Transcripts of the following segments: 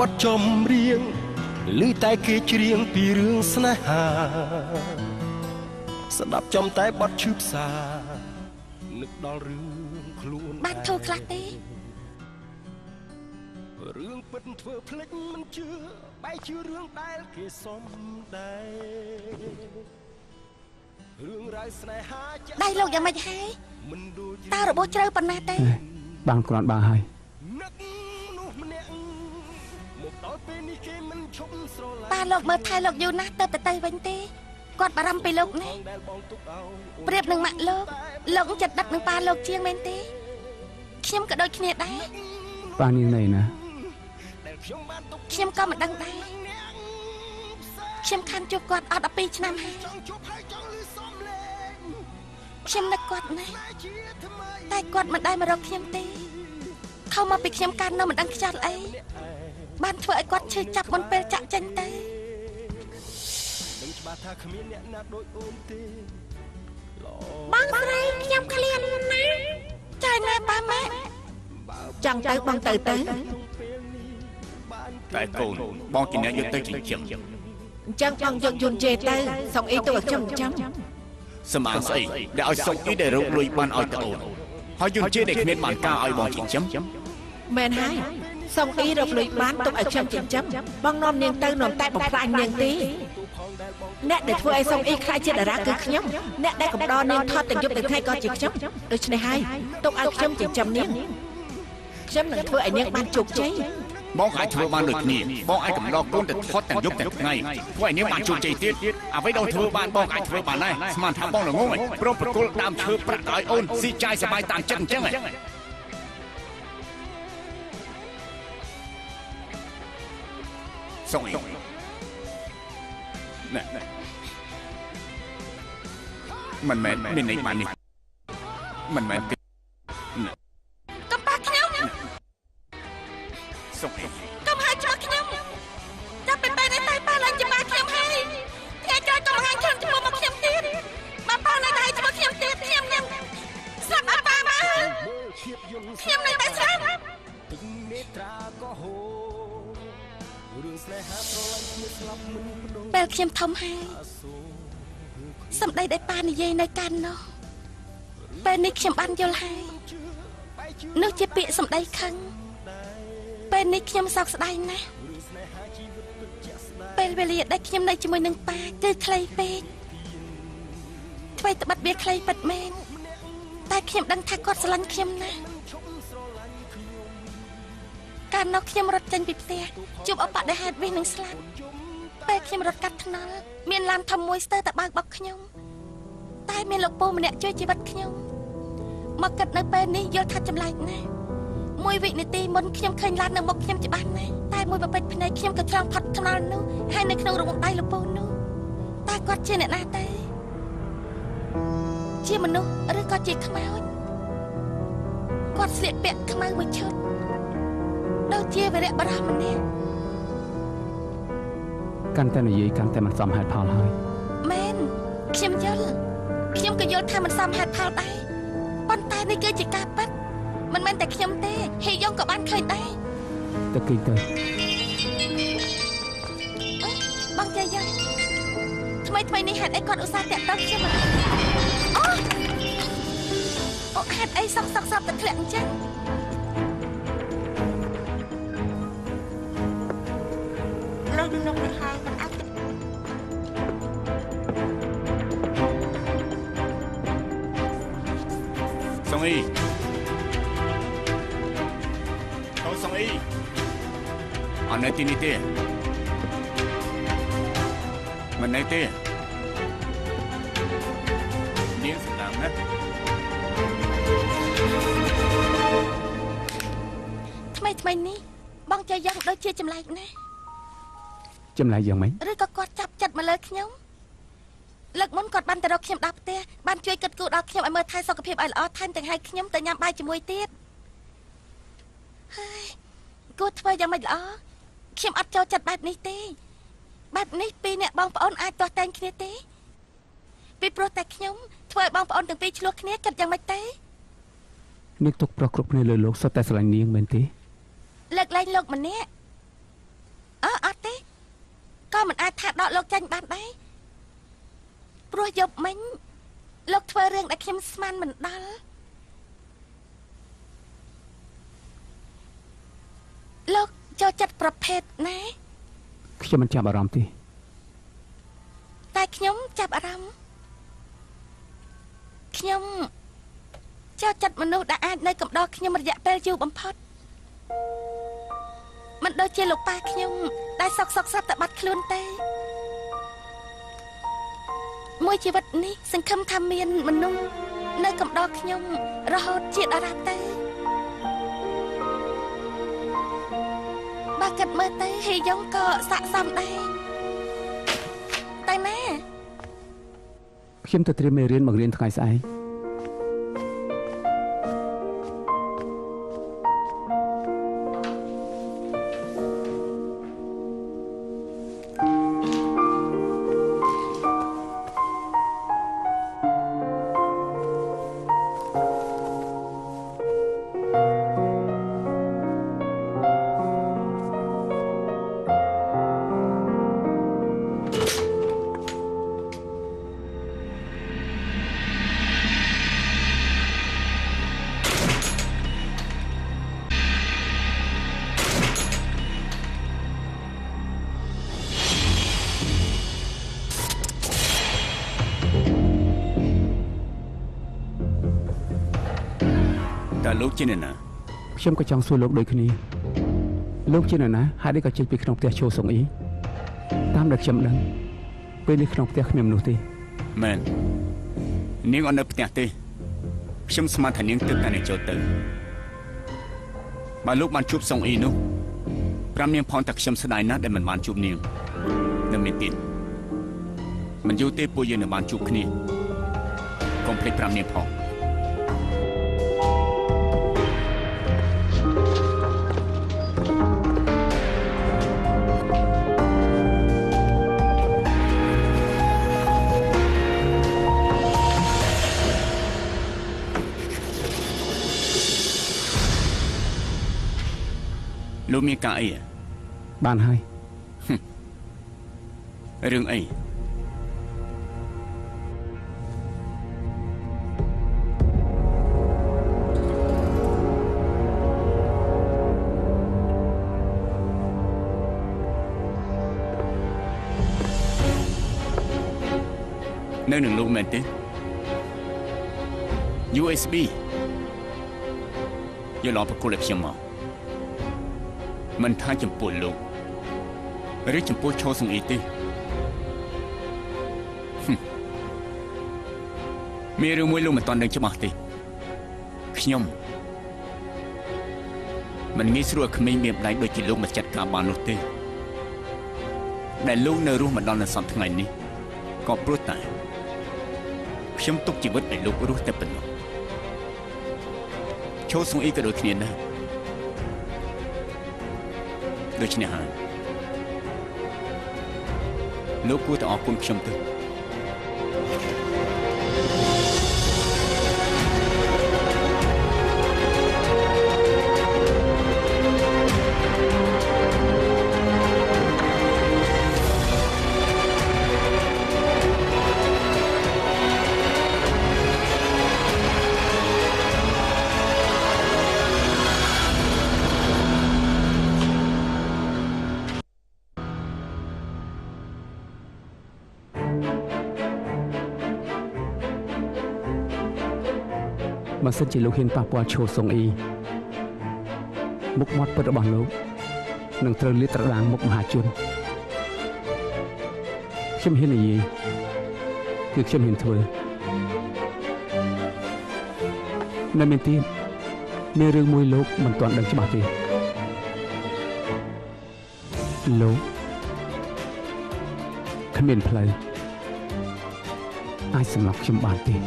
បទចម្រៀងឮតែគេច្រៀងពីរឿងស្នេហាស្ដាប់ចំតែបទឈឺផ្សានឹកដល់រឿងខ្លួនបានធូរខ្លះទេរឿងពិតធ្វើភ្លេចមិនជឿបែរជារឿងដែលគេសុំដែររឿងរ៉ាវស្នេហាដៃលោកយ៉ាងម៉េចហើយតើរបួសជ្រៅប៉ុណ្ណាទេបានគ្រាន់បានហើយនឹកនោះម្នាក់មកដល់ពេលនេះគេមិនឈប់ស្រឡាញ់ប៉ាលោកមើលថែលោកយូរណាស់ទៅវិញទេគាត់បារម្ភពីលោកណាប្រៀបនឹងម៉ាក់លោកចិត្តដិតនឹងប៉ាលោកជាងមែនទេខ្ញុំក៏ដូចគ្នាដែរប៉ានាងណែណាខ្ញុំក៏មិនដឹងដែរខ្ញុំខានជួបគាត់អត់12ឆ្នាំហើយខ្ញុំនឹកគាត់ណាស់តែគាត់មិនដែលមករកខ្ញុំទេខំមកពីខ្ញុំកាន់នៅមិនដឹងខ្យល់អីបានធ្វើឲ្យគាត់ឈឺចាប់មុនពេលចាក់ចេញទៅដឹងច្បាស់ថាគ្មានអ្នកណាដូចអូនទេបងស្រីខ្ញុំឃ្លានណាស់ចាយណាប៉ាម៉ាក់ចង់ទៅបងទៅតែកូនបងជាអ្នកយកទៅចិញ្ចឹមអញ្ចឹងបងយកយន្តជេទៅសុកអីទៅឲ្យខ្ញុំសម្អាងស្អីដែលឲ្យសុកអីដែលរកលុយបានឲ្យទៅអូនហើយយន្តជេដែលគ្មានបានការឲ្យបងចិញ្ចឹមមែនហើយសុកអីរកលុយបានទុកឲ្យខ្ញុំចិញ្ចឹមបងនាំនាងទៅនាំតែបំផ្លាញនាងទេអ្នកដែលធ្វើឲ្យសុកអីខ្លាចជាតារាគឺខ្ញុំអ្នកដែលកំដរនាងថត់ទាំងយប់ទាំងថ្ងៃក៏ជាខ្ញុំដូច្នេះហើយទុកឲ្យខ្ញុំចិញ្ចឹមនាងខ្ញុំនឹងធ្វើឲ្យនាងបានជោគជ័យបងអាចធ្វើបានដូចគ្នាបងអាចកំដរកូនទៅថត់ទាំងយប់ទាំងថ្ងៃធ្វើឲ្យនាងបានជោគជ័យទៀតអ្វីដែលធ្វើបានបងអាចធ្វើបានដែរស្មានថាបងល្ងងព្រមប្រគល់ដើមឈើប្រាក់ឲ្យអូនស៊ីចាយសបាយតាមចិត្តអញ្ចឹងសុំអីណែមិនមែនមានន័យបាននេះមិនមែនទេកំប៉ាខ្ញុំសុំអីកំហាចោះខ្ញុំចាប់ពីពេលនេះតែប៉ាឡើងច្បាស់ខ្ញុំហើយថ្ងៃក្រោយកំហាខ្ញុំជាមួយមកខ្ញុំទៀតបើប៉ានៅដៃជាមួយខ្ញុំទៀតខ្ញុំនឹងស្លាប់ប៉ាមកខ្ញុំនឹងតែស្លាប់ទឹកនេត្រាក៏ហូររឿងស្នេហាប្រឡាញ់គ្នាស្លាប់មិនបដូរពេលខ្ញុំធំហើយសម្ដីដែលប៉ានិយាយនៅកាន់នោះពេលនេះខ្ញុំបានយល់ហើយនោះជាពាក្យសម្ដីខឹងពេលនេះខ្ញុំសោកស្ដាយណាស់ពេលវេលាដែលខ្ញុំនៅជាមួយនឹងប៉ាគឺខ្លីពេកថ្មីត្បិតវាខ្លីពិតមែនតែខ្ញុំដឹងថាគាត់ស្រឡាញ់ខ្ញុំណាស់កាលនោះខ្ញុំរត់ចេញពីផ្ទះជួបឧបទ្ទហេតុវិញនឹងស្លាប់ពេលខ្ញុំរត់កាត់ថ្នល់មានឡានធំមួយស្ទើរតែបើកបុកខ្ញុំតែមានលោកពូម្នាក់ជួយជីវិតខ្ញុំមកគិតនៅពេលនេះយល់ថាចម្លែកណាស់មួយវិនាទីមុនខ្ញុំឃើញឡាននៅមុខខ្ញុំច្បាស់ណាស់តែមួយប្រពេចភ្នែកខ្ញុំក៏ឆ្លងផុតថ្នល់នោះហើយនៅក្នុងរង្វង់ដៃលោកពូនោះតែគាត់ជាអ្នកណាទេជាមនុស្សឬក៏ជាខ្មោចគាត់ស្លៀកពាក់ខ្មៅមួយឈុតដូចជាវីរៈបរិះម្នាក់កាន់តែនិយាយកាន់តែមិនសមហេតុផលហើយមែនខ្ញុំយល់ខ្ញុំក៏យល់ថាមិនសមហេតុផលដែរប៉ុន្តែនេះគឺជាការពិតមិនមែនតែខ្ញុំទេហេយ៉ុងក៏បានឃើញដែរតែគិតទៅបងចាយ៉ាងថ្មីនេះហេតុអីគាត់ឧស្សាហ៍តាក់ទងខ្ញុំអូហេតុអីសក់តែធ្លាក់អញ្ចឹងលោកនឹងហើយមិនអាចសុងអីសុងអីអត់នៅទីនេះទេមិននៅទេនាងស្ដាំណាថ្មីនេះបងចាយ៉ាងដូចជាចម្លែកណាស់ចម្លែកយ៉ាងម៉េចឬក៏គាត់ចាប់ចិត្តមកលើខ្ញុំលើកមុនគាត់បានទៅរកខ្ញុំដល់ផ្ទះបានជួយគិតគូរដល់ខ្ញុំឲ្យមើលថែសុខភាពឲ្យល្អថែមទាំងឲ្យខ្ញុំទៅញ៉ាំបាយជាមួយទៀតហើយគួរធ្វើយ៉ាងម៉េចល្អខ្ញុំអត់ចូលចិត្តបែបនេះទេបែបនេះពីរអ្នកបងប្អូនអាចទាស់តែងគ្នាទេពីព្រោះតែខ្ញុំធ្វើឲ្យបងប្អូនទាំងពីរឆ្លោះគ្នាគិតយ៉ាងម៉េចទេនាងទុកប្រុសគ្រប់គ្នាលើលោកសុទ្ធតែស្រឡាញ់នាងមែនទេលើកលែងលោកម្នាក់ ក៏មិនអាចថាដកលោកចាញ់បានដែរព្រោះយប់មិញលោកធ្វើរឿងដែលខ្ញុំស្មានមិនដល់លោកចូលចិត្តប្រភេទណា ខ្ញុំមិនចាប់អារម្មណ៍ទេ តែខ្ញុំចាប់អារម្មណ៍ខ្ញុំចូលចិត្តមនុស្សដែលអាចនៅកំដរខ្ញុំរយៈពេលយូរបំផុតមិនដូចជាលោកប៉ាខ្ញុំដែលសក់ស្រាប់តែបាត់ខ្លួនទេមួយជីវិតនេះសង្ឃឹមថាមានមនុស្សនៅកំដរខ្ញុំរហូតជាដរាបទៅបើគិតមើលទៅហេយ៉ុងក៏ស័ក្តិសមដែរតែណា ខ្ញុំទៅត្រៀមមេរៀនបង្រៀនថ្ងៃស្អែក តើលោកជាអ្នកណា ខ្ញុំក៏ចង់សួរលោកដូចគ្នាលោកជានរណាហើយនេះក៏ចេញពីក្នុងផ្ទះឈោសុងអ៊ីតាមដែលខ្ញុំដឹងពេលនេះក្នុងផ្ទះគ្មានមនុស្សទេ មែននាងអត់នៅផ្ទះទេខ្ញុំស្មានថានាងទឹកតែនឹងចូលទៅបើលោកបានជួបសុងអ៊ីនោះប្រាប់នាងផងតែខ្ញុំស្ដាយណាស់ដែលមិនបានជួបនាងនៅមានទៀតមិនយូរទេពួកយើងនឹងបានជួបគ្នាកុំភ្លេចប្រាប់នាងផង លោកមានការអី បានហើយ រឿងអី នៅនឹងលោកមែនទេ USB យកឡងប្រគល់ឲ្យខ្ញុំមកមិនថាចំពោះលោកឬចំពោះឈោសុងអ៊ីទេមានរឿងមួយលោកមិនទាន់ដឹងច្បាស់ទេខ្ញុំមិនងាយស្រួលឲ្យក្មេងមានម្ដាយដូចជាលោកមកចាត់ការបាននោះទេដែលលោកនៅរស់មកដល់នៅសប្តាហ៍ថ្ងៃនេះក៏ព្រោះតែខ្ញុំទុកជីវិតឲ្យលោករស់តែប៉ុណ្ណោះឈោសុងអ៊ីក៏ដូចគ្នាដែរដូច្នេះហើយលោកគួរតែអរគុណខ្ញុំទៅ បើសិនជាលោកហ៊ានប៉ះពាល់ឈោសុងអ៊ីមុខមាត់ពិតរបស់លោកនឹងត្រូវលាតត្រដាងមុខមហាជនខ្ញុំហ៊ាននិយាយគឺខ្ញុំហ៊ានធ្វើនៅមានទៀតមានរឿងមួយលោកមិនទាន់ដឹងច្បាស់ទេលោកគ្មានផ្លូវអាចសម្លាប់ខ្ញុំបានទេ ច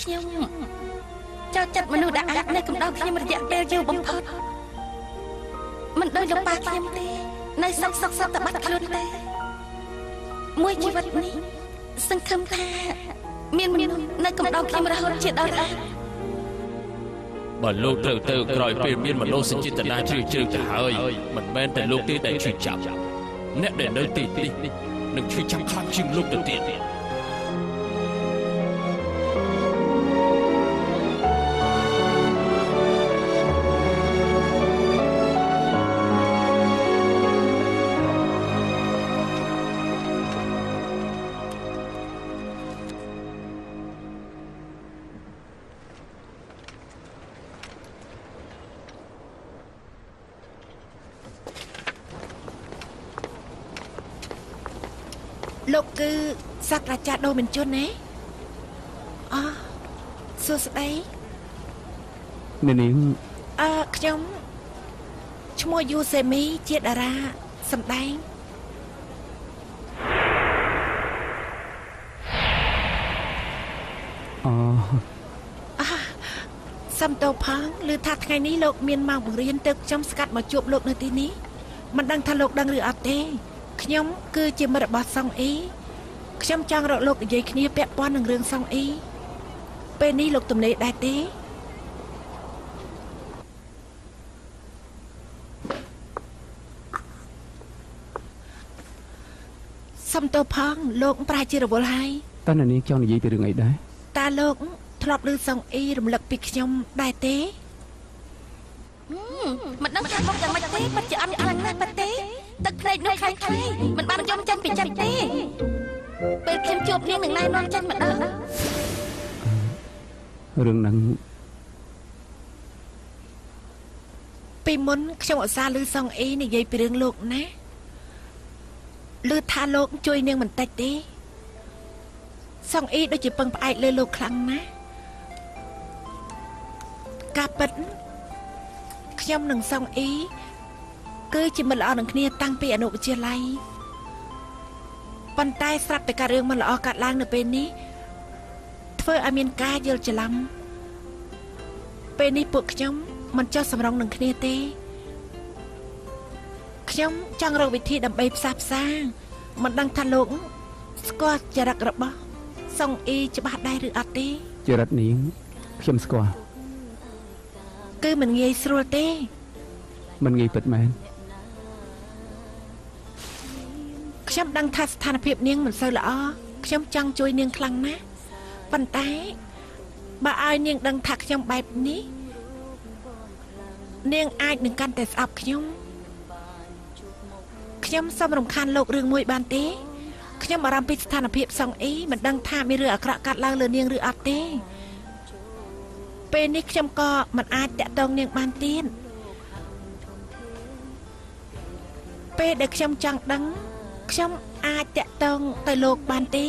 ខ្ញុំចូលចិត្តមនុស្សដែលអាចនៅកំដៅខ្ញុំរយៈពេលយូរបំផុតមិនដូចលោកប៉ាខ្ញុំទេនៅសុខតែបាត់ខ្លួនទេមួយជីវិតនេះសង្ឃឹមថាមានមនុស្សនៅកំដៅខ្ញុំរហូតជាដល់រ៉ា បើលោកត្រូវទៅក្រោយពេលមានមនោសញ្ចេតនាជ្រាលជ្រៅទៅហើយមិនមែនតែលោកទេដែលឈឺចាប់អ្នកដែលនៅទីនេះនឹងឈឺចាប់ខ្លាំងជាងលោកទៅទៀត លោកគឺសាស្ត្រាចារ្យដូមិនជន់ណាអូសួស្ដី នាង ខ្ញុំឈ្មោះយូសេមីជាតារាសម្ដែងសំតោផងឮថាថ្ងៃនេះលោកមានមកបង្រៀនទើបខ្ញុំស្កាត់មកជួបលោកនៅទីនេះមិនដឹងថាលោកដឹងឬអត់ទេខ្ញុំគឺជាមិត្តរបស់សង្អ៊ីខ្ញុំចង់រកលោកនិយាយគ្នាពាក់ព័ន្ធនឹងរឿងសង្អ៊ីពេលនេះលោកទំនេរដែរទេសំទោផងលោកប្រហែលជារវល់ហើយតើនាងចង់និយាយពីរឿងអីដែរតើលោកធ្លាប់ឮសង្អ៊ីរំលឹកពីខ្ញុំដែរទេមិនដឹងថាមកយ៉ាងម៉េចទេពិតជាអន់ខ្លាំងណាស់បាត់ទេទឹកភ្នែកនោះខ្លាំងខ្លាំងមិនបានយំចាញ់ពីចិត្តទេពេលខ្ញុំជួបនាងនឹងណែនាំចាញ់ម្ដងរឿងហ្នឹងពីមុនខ្ញុំឧស្សាហ៍ឮសង្អ៊ីនិយាយពីរឿងលោកណាឮថាលោកជួយនាងបន្តិចទេសង្អ៊ីដូចជាពឹងផ្អែកលើលោកខ្លាំងណាស់ការពិតខ្ញុំនិងសង្អ៊ីគឺជាមិត្តល្អនឹងគ្នាតាំងពីអនុវិទ្យាល័យប៉ុន្តែស្រាប់តែការរឿងមិនល្អកើតឡើងនៅពេលនេះធ្វើឲ្យមានការយល់ច្រឡំពេលនេះពួកខ្ញុំមិនចោះសម្រងនឹងគ្នាទេខ្ញុំចង់រកវិធីដើម្បីផ្សះផ្សាមិនដឹងថាលោកស្គាល់ចរិតរបស់សង្អ៊ីច្បាស់ដែរឬអត់ទេចរិតនាងខ្ញុំស្គាល់គឺមិនងាយស្រួលទេមិនងាយពិតមែនខ្ញុំដឹងថាស្ថានភាពនាងមិនសូវល្អខ្ញុំចង់ជួយនាងខ្លាំងណាស់ប៉ុន្តែបើឲ្យនាងដឹងថាខ្ញុំបែបនេះនាងអាចនឹងកាន់តែស្អប់ខ្ញុំសូមរំខានលោករឿងមួយបានទេខ្ញុំបារម្ភពីស្ថានភាពសង្អ៊ីមិនដឹងថាមានរឿងអាក្រក់កើតឡើងលើនាងឬអត់ទេពេលនេះខ្ញុំក៏មិនអាចតាក់ទងនាងបានទៀតពេលដែលខ្ញុំចង់ដឹងខ្ញុំអាចតាក់ទងទៅលោកបានទេ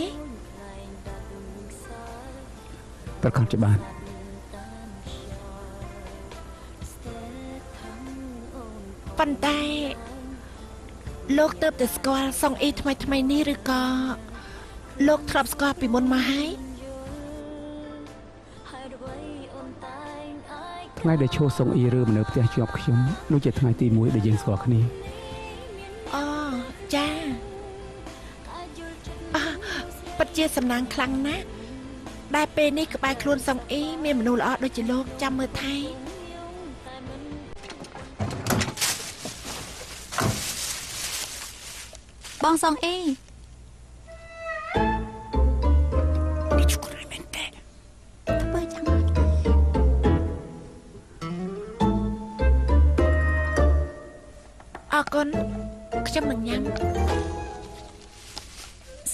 ប្រកាសច្បាស់ប៉ុន្តែលោកទើបតែស្គាល់សង្អ៊ីថ្មីនេះឬក៏លោកធ្លាប់ស្គាល់ពីមុនមកហើយថ្ងៃដែលឈោសង្អ៊ីរើនៅផ្ទះជាប់ខ្ញុំនោះជាថ្ងៃទី1ដែលយើងស្គាល់គ្នាអូចាពិតជាសំណាងខ្លាំងណាស់ដែលពេលនេះក្បែរខ្លួនសង្អ៊ីមានមនុស្សល្អដូចជាលោកចាំមើលថែបងសង្អ៊ីនេះឈ្មោះមែនទេបើចាំអរគុណខ្ញុំនឹងញ៉ាំ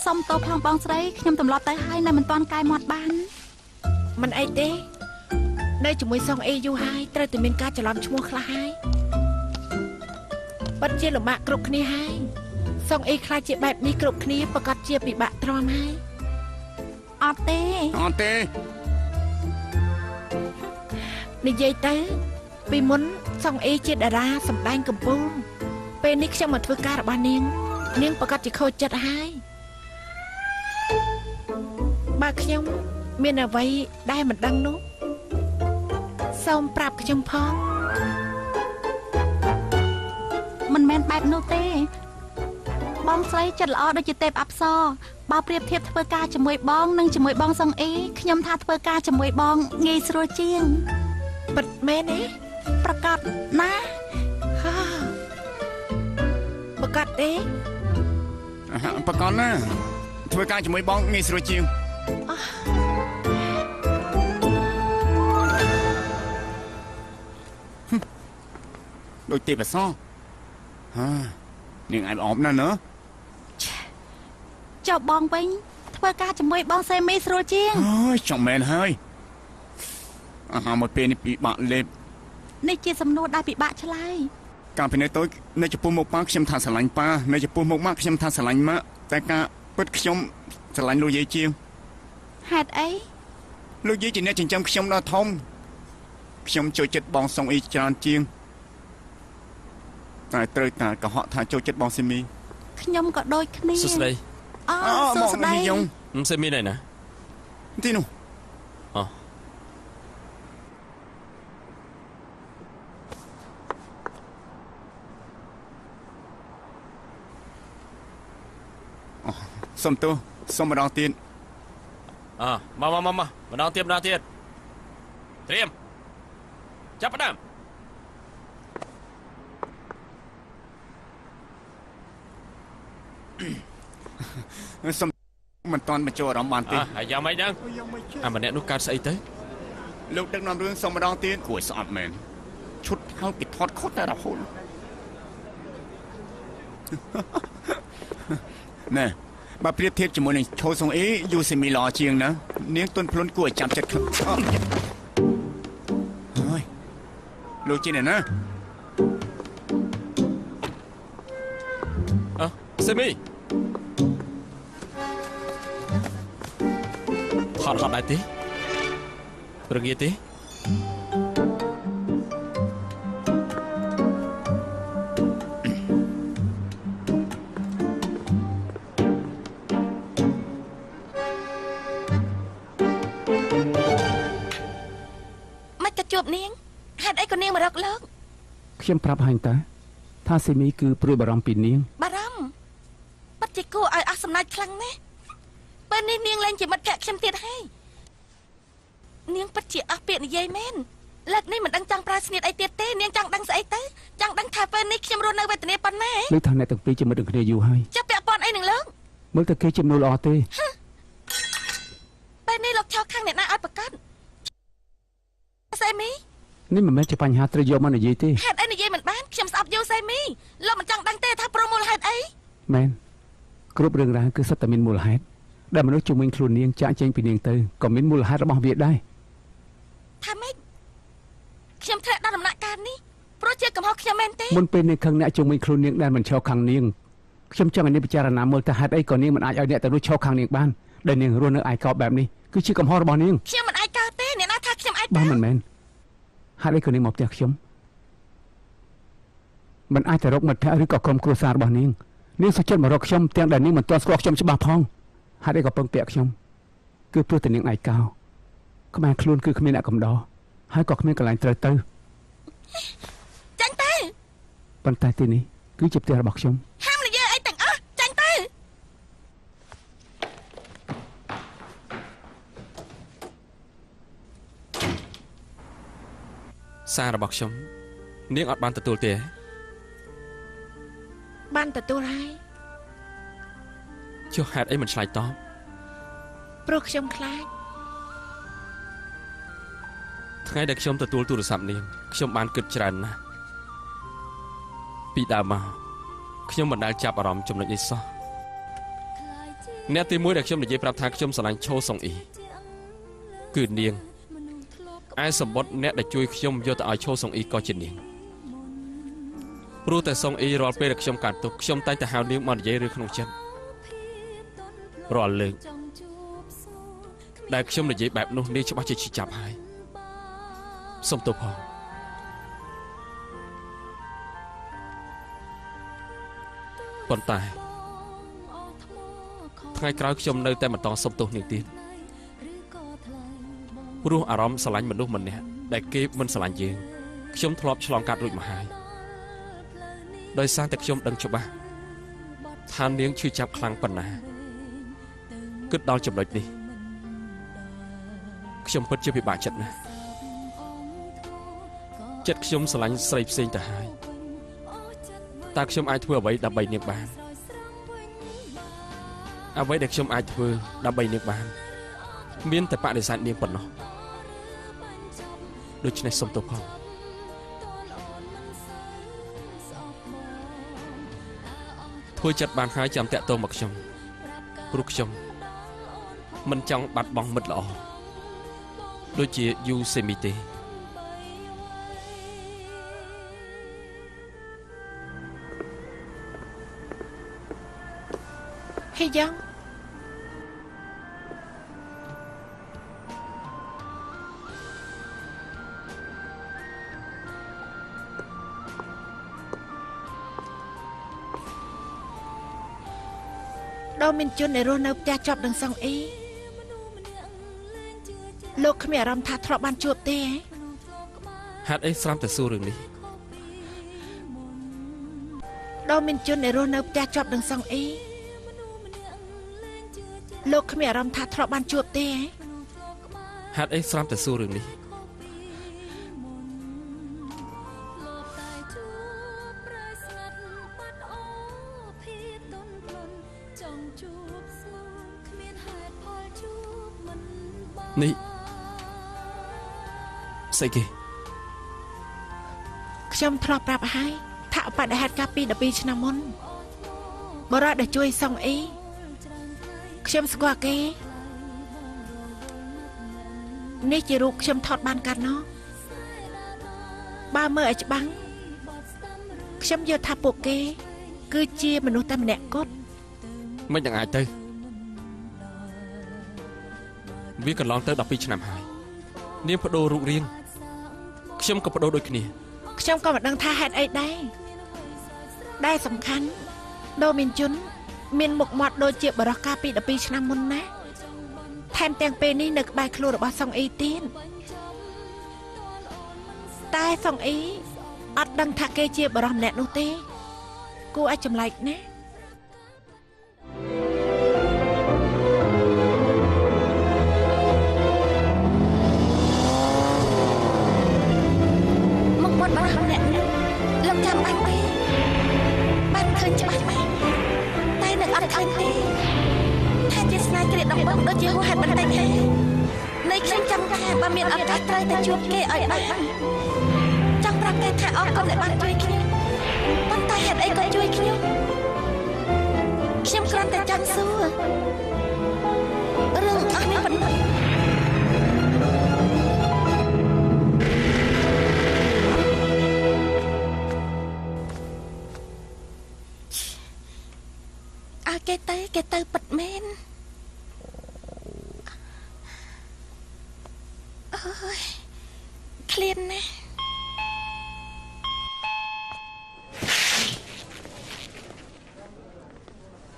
សុំតោផងបងស្រីខ្ញុំទម្លាប់ទៅហើយនៅមិនទាន់កាយមាត់បានមិនអីទេនៅជាមួយសង្អ៊ីយូរហើយត្រូវតែមានការច្រឡំឈ្មោះខ្លះហើយពិតជាលំបាកគ្រប់គ្នាហើយសង្អ៊ីខ្លាចជាបែបនេះគ្រប់គ្នាប្រកាសជាពិបាកទ្រាំហើយអត់ទេនិយាយទៅពីមុនសង្អ៊ីជាតារាសម្ដែងកំពូលពេលនេះខ្ញុំមកធ្វើការរបស់នាងប្រកាសជាខូចចិត្តហើយបើខ្ញុំ មានអ្វីដែលមិនដឹងនោះសូមប្រាប់ខ្ញុំផង មិនមែនបែបនោះទេបងស្រីចិត្តល្អដូចជាទេពអប្សរបើប្រៀបធៀបធ្វើការជាមួយបងនិងជាមួយបងសង្អ៊ីខ្ញុំថាធ្វើការជាមួយបងងាយស្រួលជាង ពិតមែនទេ ប្រកាសណា ហាប្រកាសទេ ប្រកបណាធ្វើការជាមួយបងងាយស្រួលជាងដូចទេពអប្សរហានាងឯងអមណាស់ណា ចុះបងវិញធ្វើការជាមួយបងសេមីស្រួលជាង អូយចង់មែនហើយអាហាមកពេលនេះពិបាកលេប នេះជាសំណួរដែលពិបាកឆ្លើយ កាលពីនៅតូចនៅចំពោះមុខប៉ាខ្ញុំថាស្រឡាញ់ប៉ានៅចំពោះមុខម៉ាក់ខ្ញុំថាស្រឡាញ់ម៉ាក់តែការពិតខ្ញុំស្រឡាញ់លោកយាយជាង ហេតុអី លោកយាយជាអ្នកចិញ្ចឹមខ្ញុំដល់ធំខ្ញុំចូលចិត្តបងសុងអ៊ីច្រើនជាងតែត្រូវតែកុហកថាចូលចិត្តបងសេមី ខ្ញុំក៏ដូចគ្នា សួស្ដី អូសួស្ដី យង មិនសេមានឯណា ទីនោះ អូ សុំទោសសុំម្ដងទៀត មកម្ដងទៀតម្ដងទៀតត្រៀមចាប់ផ្ដើម សុំមិនតាន់បញ្ចូលអារម្មណ៍បានទេ ហើយយ៉ាងម៉េចហ្នឹងម្នាក់នោះកើតស្អីទៅ លោកដឹកនាំរឿងសុំម្ដងទៀតគួរស្អប់មែនឈុតហើយពីថតខុសតែរហូតណែបើប្រៀបធៀបជាមួយនឹងឈោសុងអ៊ីយូសេមីឡជាងណានាងទុនភ្លុនគួរឲ្យចាំចិត្តហើយលោកជាអ្នកណា សេមីហត់ដែរទេរងាទេ មិនក៏ជួបនាងហេតុអីក៏នាងមករកលើក ខ្ញុំប្រាប់ហាញតាថាសេមីគឺព្រួយបារម្ភពីនាង បារម្ភពិតជាគួរឲ្យអស់សំណើចខ្លាំងណាស់ពេលនេះនាងលែងជាមិត្តភក្តិខ្ញុំទៀតហើយនាងពិតជាអស់ពាក្យនិយាយមែនលើកនេះមិនដឹងចង់ប្រើស្នៀតអីទៀតទេនាងចង់ដឹងស្អីទៅចង់ដឹងថាពេលនេះខ្ញុំរស់នៅវេទនាប៉ុណ្ណា លើកថាអ្នកទាំងពីរជាមិត្តនឹងគ្នាយូរហើយ ចុះពាក់ព័ន្ធអីនឹងលោក មើលទៅគេជាមនុស្សល្អទេ ពេលនេះលោកឆោខាងអ្នកណាឲ្យប្រកាសសេមី នេះមិនមែនជាបញ្ហាត្រូវយកមកនិយាយទេ ហេតុអីនិយាយមិនបានខ្ញុំស្អប់យូសេមីលោកមិនចង់ដឹងទេថាប្រមូលហេតុអី មែនគ្រប់រឿងរ៉ាវគឺសុទ្ធតែមានមូលហេតុដែលមនុស្សជំនាញខ្លួននាងចាក់ចែងពីនាងទៅក៏មានមូលហេតុរបស់វាដែរ ថាម៉េចខ្ញុំធ្លាក់ដល់ដំណាក់កាលនេះព្រោះជាកំហុសខ្ញុំមែនទេ មុនពេលនាងខឹងអ្នកជំនាញខ្លួននាងដែលមិនឈរខាងនាងខ្ញុំចង់ឲ្យនាងពិចារណាមើលទៅហេតុអីក៏នាងមិនអាចឲ្យអ្នកទៅនោះឈរខាងនាងបានដែលនាងរស់នៅឯកោបែបនេះគឺជាកំហុសរបស់នាង ខ្ញុំមិនអាចកើតទេអ្នកណាថាខ្ញុំអាច បាទមិនមែនហេតុអីក៏នាងមកផ្ទះខ្ញុំមិនអាចទៅរកមិត្តភក្តិឬក៏ក្រុមគ្រួសាររបស់នាងនាងសុខចិត្តមករកខ្ញុំទាំងដែលនាងមិនទាន់ស្គាល់ខ្ញុំច្បាស់ផងហេតុអីក៏ពឹងពាក់ខ្ញុំគឺព្រោះតែនាងឯកោក្បែរខ្លួនគឺគ្មានអ្នកកំដរហើយក៏គ្មានកន្លែងត្រូវទៅ ចាញ់ទៅ ប៉ុន្តែទីនេះគឺជាផ្ទះរបស់ខ្ញុំ ហាមនិយាយអីទាំងអស់ចាញ់ទៅ សាររបស់ខ្ញុំនាងអត់បានទទួលទេ បានទទួលហើយ ចុះហេតុអីមិនឆ្លើយតប ព្រោះខ្ញុំខ្លាច ថ្ងៃដែលខ្ញុំទទួលទូរស័ព្ទនាងខ្ញុំបានគិតច្រើនណាស់ពីដើមមកខ្ញុំមិនដែលចាប់អារម្មណ៍ចំណុចនេះសោះអ្នកទីមួយដែលខ្ញុំនិយាយប្រាប់ថាខ្ញុំស្រឡាញ់ឈោសុងអ៊ីគឺនាងឯសម្បត្តិអ្នកដែលជួយខ្ញុំយកទៅឲ្យឈោសុងអ៊ីក៏ជានាងព្រោះតែសុងអ៊ីរាល់ពេលដែលខ្ញុំកាត់ទុកខ្ញុំតែងតែហៅនាងមកនិយាយរឿងក្នុងចិត្តរាល់លើកដែលខ្ញុំនិយាយបែបនោះនាងច្បាស់ជាឈឺចាប់ហើយសុំទោសផងប៉ុន្តែថ្ងៃក្រោយខ្ញុំនៅតែបន្តសុំទោសនាងទៀត ព្រោះអារម្មណ៍ស្រឡាញ់មនុស្សម្នាក់ដែលគេមិនស្រឡាញ់យើងខ្ញុំធ្លាប់ឆ្លងកាត់រួចមកហើយដោយសារតែខ្ញុំដឹងច្បាស់ថានាងឈឺចាប់ខ្លាំងប៉ុណ្ណាគិតដល់ចំណុចនេះខ្ញុំពិតជាពិបាកចិត្តណាស់ចិត្តខ្ញុំស្រឡាញ់ស្រីផ្សេងទៅហើយតើខ្ញុំអាចធ្វើអ្វីដើម្បីនាងបានអ្វីដែលខ្ញុំអាចធ្វើដើម្បីនាងបានមានតែបដិសេធនាងប៉ុណ្ណោះដូច្នេះសូមទោសផងធ្វើចិត្តបានហើយចាំតាក់ទងមកខ្ញុំព្រោះខ្ញុំមិនចង់បាត់បង់មិត្តល្អដូចជាយូសេមីទេហេយ៉ងដូមានជនដែលរស់នៅផ្ទះជាប់នឹងសង្អ៊ីលោកគ្មានអារម្មណ៍ថាធ្លាប់បានជួបទេហេតុអីស្រាប់តែសួររឿងនេះដូមានជនដែលរស់នៅផ្ទះជាប់នឹងសង្អ៊ីលោកគ្មានអារម្មណ៍ថាធ្លាប់បានជួបទេហេតុអីស្រាប់តែសួររឿងនេះនេះស្អីគេខ្ញុំធ្លាប់ប្រាប់ហើយថាបដិហេតុកាលពី12ឆ្នាំមុនបរិយាដែលជួយសង្អ៊ីខ្ញុំស្គាល់គេនេះជារូបខ្ញុំថតបានកាត់ណោះបើមើលឲ្យច្បាស់ខ្ញុំយល់ថាពួកគេគឺជាមនុស្សតែម្នាក់គត់មិនទាំងអាចទៅវាកន្លងទៅ12ឆ្នាំហើយនាងបដូររូបរាងខ្ញុំក៏បដូរដូចគ្នាខ្ញុំក៏មិនដឹងថាហេតុអីដែរសំខាន់ដូមានជនមានមុខមាត់ដូចជាបរិះកាលពី12ឆ្នាំមុនណាថែមទាំងពេលនេះនៅក្បែរខ្លួនរបស់សង្អ៊ីទៀតតែសង្អ៊ីអត់ដឹងថាគេជាបរិះម្នាក់នោះទេគួរឲ្យចម្លែកណាដូចជាហួសហេតុបន្តិចហើយនៃខ្ញុំចង់ថាបើមានឱកាសត្រូវតែជួបគេឲ្យបានចង់ប្រាប់គេថាអរគុណដែលបានជួយខ្ញុំប៉ុន្តែហេតុអីក៏ជួយខ្ញុំគ្រាន់តែចង់សួររឿងអស់នេះប៉ុណ្ណឹងគេទៅពិតមែនអើយឃ្លានណាស់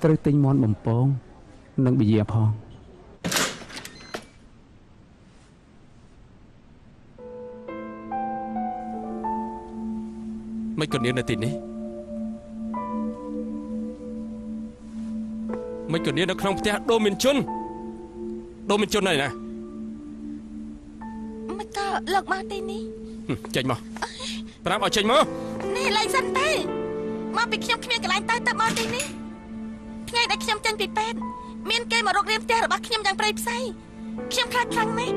ត្រូវទិញមាន់បំពងនិងប៊ីយ៉ាផងមិនក៏នាងនៅទីនេះមិនក៏នាងនៅក្នុងផ្ទះដូមានជនហើយណាមិនក៏លោកមកទីនេះចេញមកប្រាប់ឲ្យចេញមកនេះលេងសិនទេមកពីខ្ញុំគ្មានកន្លែងទៅមកទីនេះថ្ងៃដែលខ្ញុំចេញពីពេទ្យមានគេមករករៀមផ្ទះរបស់ខ្ញុំយ៉ាងព្រៃផ្សៃខ្ញុំខ្លាចខ្លាំងណាស់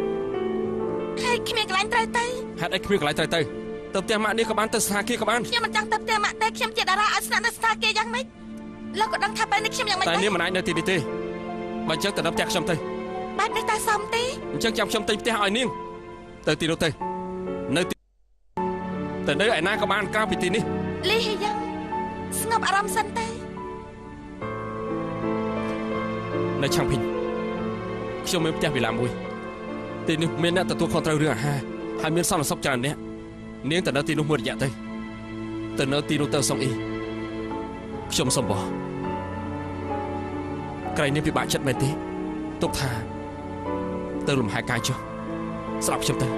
ហើយគ្មានកន្លែងត្រូវទៅហេតុអីគ្មានកន្លែងត្រូវទៅផ្ទះម៉ាក់នេះក៏បានទៅស្ថានភាពក៏បានខ្ញុំមិនចង់ទៅផ្ទះម៉ាក់ទេខ្ញុំជាតារាឲ្យស្នាក់នៅស្ថានភាពយ៉ាងម៉េចលោកក៏ដឹងថាពេលនេះខ្ញុំយ៉ាងម៉េចតែនាងមិនអាចនៅទីនេះទេបើអញ្ចឹងទៅដល់ផ្ទះខ្ញុំទៅបែបនេះតើសមទេអញ្ចឹងចាំខ្ញុំទិញផ្ទះឲ្យនាងទៅទីនោះទៅនៅទីទៅនៅឯណាក៏បានក្រៅពីទីនេះលីហីយ៉ាងស្ងប់អារម្មណ៍សិនទៅនៅឆាំងភីងខ្ញុំមានផ្ទះវិឡាមួយទីនេះមានអ្នកទទួលខុសត្រូវរឿងអាហារហើយមានសន្តិសុខច្រើនអ្នកនាងទៅនៅទីនោះមួយរយៈទៅនៅទីនោះទៅសុងអ៊ីខ្ញុំសុំបោះក្រៃនេះពិបាកចិត្តមែនទេទុកថាទៅលំហែកាយចុះ ស្ដាប់ខ្ញុំទៅ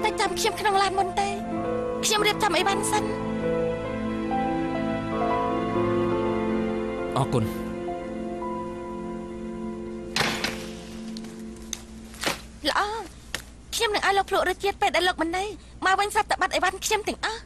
តែចាំខ្ញុំក្នុងឡានមុនទេខ្ញុំរៀបចំអីវ៉ាន់សិន អរគុណ ល្អខ្ញុំនឹងឲ្យលោកភ្លក់រសជាតិពេលដែលលោកមិននៅមកវិញស្រាប់តែបាត់អីវ៉ាន់ខ្ញុំទាំងអស់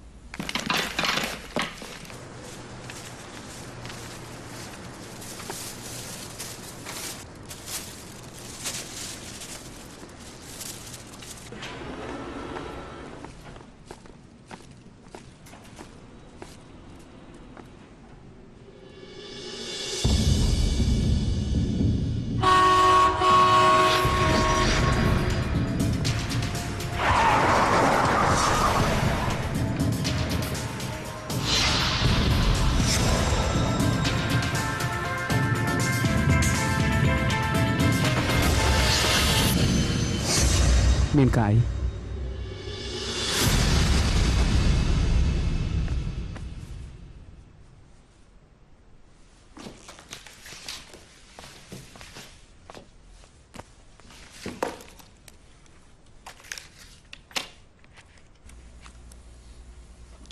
មានកាយ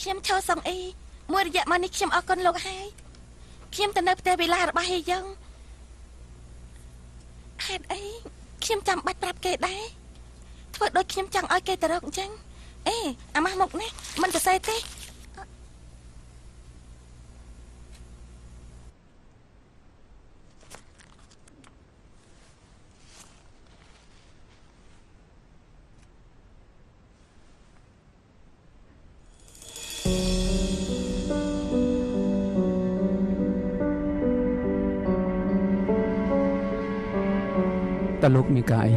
ខ្ញុំឈរសងអីមួយរយៈមកនេះខ្ញុំអរគុណលោកហើយខ្ញុំទៅនៅផ្ទះវិឡារបស់ហេយ៉ងហេតុអីខ្ញុំចាំបាច់ប្រាប់គេដែរធ្វើដូចខ្ញុំចង់ឲ្យគេទៅរកអញ្ចឹងអេអាម៉ាស់មកនេះមិនទៅសេទេតើលោកមានកាយ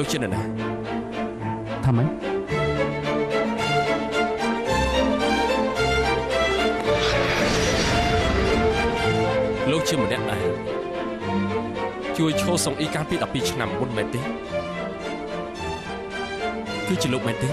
លោកជាអ្នកណា ថាម៉េច លោកជាម្នាក់ដែរជួយឈោសុងអ៊ីកាលពី12ឆ្នាំមុនមែនទេគឺជាលោកមែនទេ